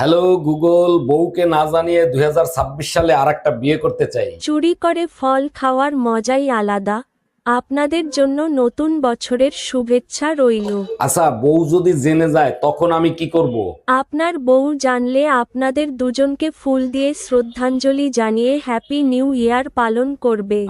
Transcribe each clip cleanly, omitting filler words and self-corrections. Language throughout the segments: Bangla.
হ্যালো গুগল, বউকে না জানিয়ে 2026 সালে আরেকটা বিয়ে করতে চাই। চুরি করে ফল খাওয়ার মজাই আলাদা। আপনাদের জন্য নতুন বছরের শুভেচ্ছা রইল। আচ্ছা, বউ যদি জেনে যায় তখন আমি কি করব? আপনার বউ জানলে আপনাদের দুজনকে ফুল দিয়ে শ্রদ্ধাঞ্জলি জানিয়ে হ্যাপি নিউ ইয়ার পালন করবে।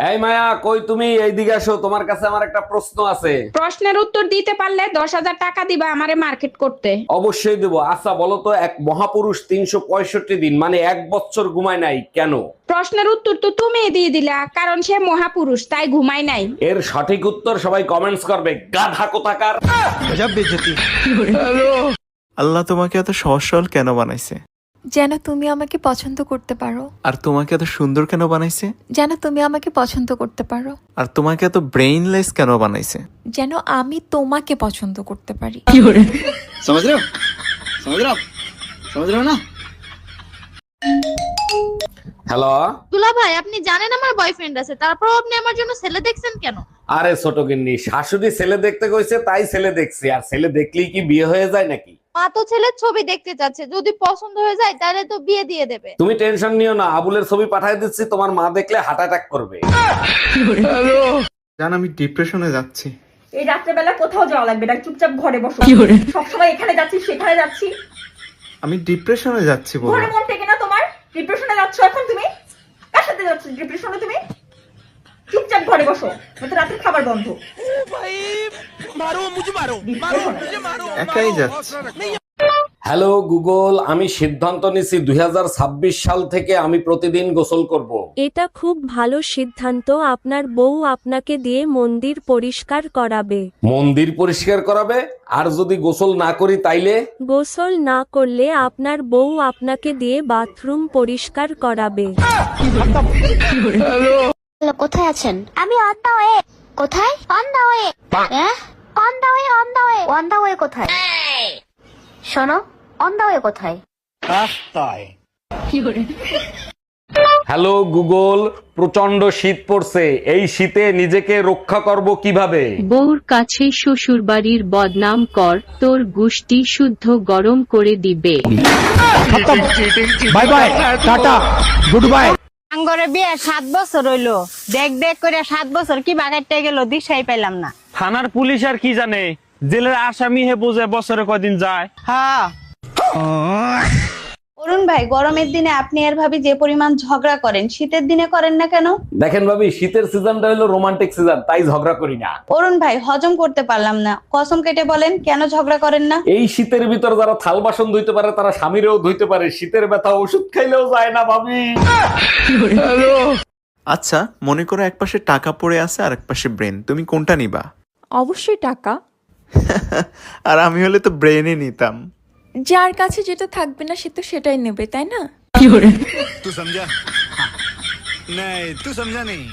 এই মায়া, কই তুমি? এইদিকে আসো, তোমার কাছে আমার একটা প্রশ্ন আছে। প্রশ্নের উত্তর দিতে পারলে 10,000 টাকা দিবা আমারে মার্কেট করতে। অবশ্যই দেবো। আচ্ছা বলো তো, এক মহাপুরুষ 365 দিন মানে 1 বছর ঘুমায় নাই কেন? প্রশ্নের উত্তর তো তুমি দিয়ে দিলা, কারণ সে মহাপুরুষ তাই ঘুমায় নাই। এর সঠিক উত্তর সবাই কমেন্টস করবে, গাধা কোথাকার। আল্লাহ তোমাকে এত সহজ সরল কেন বানাইছে? যেন তুমি আমাকে পছন্দ করতে পারো। আর তোমাকে এত সুন্দর কেন বানাইছে? যেন তুমি আমাকে পছন্দ করতে পারো। আর তোমাকে এত ব্রেইনলেস কেন বানাইছে? যেন আমি তোমাকে পছন্দ করতে পারি। समझ रहे हो समझ रहे हो ना। হ্যালো। দুলা ভাই, আপনি জানেন আমার বয়ফ্রেন্ড আছে, তারপর আপনি আমার জন্য ছেলে দেখছেন কেন? আরে ছোট গিন্নি, শাশুড়ি ছেলে দেখতে কইছে তাই ছেলে দেখছি। আর ছেলে দেখলেই কি বিয়ে হয়ে যায় নাকি? মা তো ছেলের ছবি দেখতে চাচ্ছে, যদি পছন্দ হয়ে যায় তাহলে তো বিয়ে দিয়ে দেবে। তুমি টেনশন নিও না, আবুলের ছবি পাঠিয়ে দিচ্ছি, তোমার মা দেখলে হার্ট অ্যাটাক করবে। জান, আমি ডিপ্রেশনে যাচ্ছি। এই রাত্রেবেলা কোথাও যাওয়া লাগবে না, চুপচাপ ঘরে বসো। সবসময় এখানে যাচ্ছি সেখানে যাচ্ছি, আমি ডিপ্রেশনে যাচ্ছি বলো। ঘরে মন থেকে না তোমার? ডিপ্রেশনে যাচ্ছ এখন তুমি? কার সাথে যাচ্ছ ডিপ্রেশনে তুমি? চুপচাপ ঘরে বসো, নয়তো রাতের খাবার বন্ধ। একাই যাচ্ছি। হ্যালো গুগল, আমি সিদ্ধান্ত নিছি 2026 সাল থেকে আমি প্রতিদিন গোসল করব। এটা খুব ভালো সিদ্ধান্ত। আপনার বউ আপনাকে দিয়ে মন্দির পরিষ্কার করাবে। মন্দির পরিষ্কার করাবে? আর যদি গোসল না করি তাইলে? গোসল না করলে আপনার বউ আপনাকে দিয়ে বাথরুম পরিষ্কার করাবে। কোথায় আছেন? আমি অন দা ওয়ে। কোথায়? On the way. On the way, on the way. On the way কোথায়? শোনো, অন দা ওয়ে কোথায়? হ্যালো গুগল, প্রচন্ড শীত পড়ছে, এই শীতে নিজেকে রক্ষা করব কিভাবে? বউর কাছে শ্বশুর বাড়ির বদনাম কর, তোর গুষ্টি শুদ্ধ গরম করে দিবে। Bye bye tata good bye. আঙ্গরে বিয়ে 7 বছর হইলো, দেখ দেখ করে 7 বছর কি বাগাইতে গেল দিশাই পাইলাম না। থানার পুলিশ আর কি জানে, জেলের আসামি হে বোঝে বছরে কয়দিন যায়। হ্যাঁ অরুণ ভাই, গরমের দিনে আপনি আর ভাবি যে পরিমাণ ঝগড়া করেন, শীতের দিনে করেন না কেন? দেখেন ভাবি, শীতের সিজনটা হলো রোমান্টিক সিজন, তাই ঝগড়া করি না। অরুণ ভাই, হজম করতে পারলাম না, কসম কেটে বলেন কেন ঝগড়া করেন না? এই শীতের ভিতর যারা থাল বাসন ধুইতে পারে তারা স্বামীরেও ধুইতে পারে, শীতের ব্যথা ওষুধ খাইলেও যায় না ভাবি। আচ্ছা, মনে করো এক পাশে টাকা পড়ে আছে আর এক পাশে ব্রেন, তুমি কোনটা নিবা? অবশ্যই টাকা। আর আমি হলে তো ব্রেনই নিতাম। যার কাছে যেটা থাকবে না সে তো সেটাই নেবে, তাই না? तू समझा नहीं, तू समझा नहीं।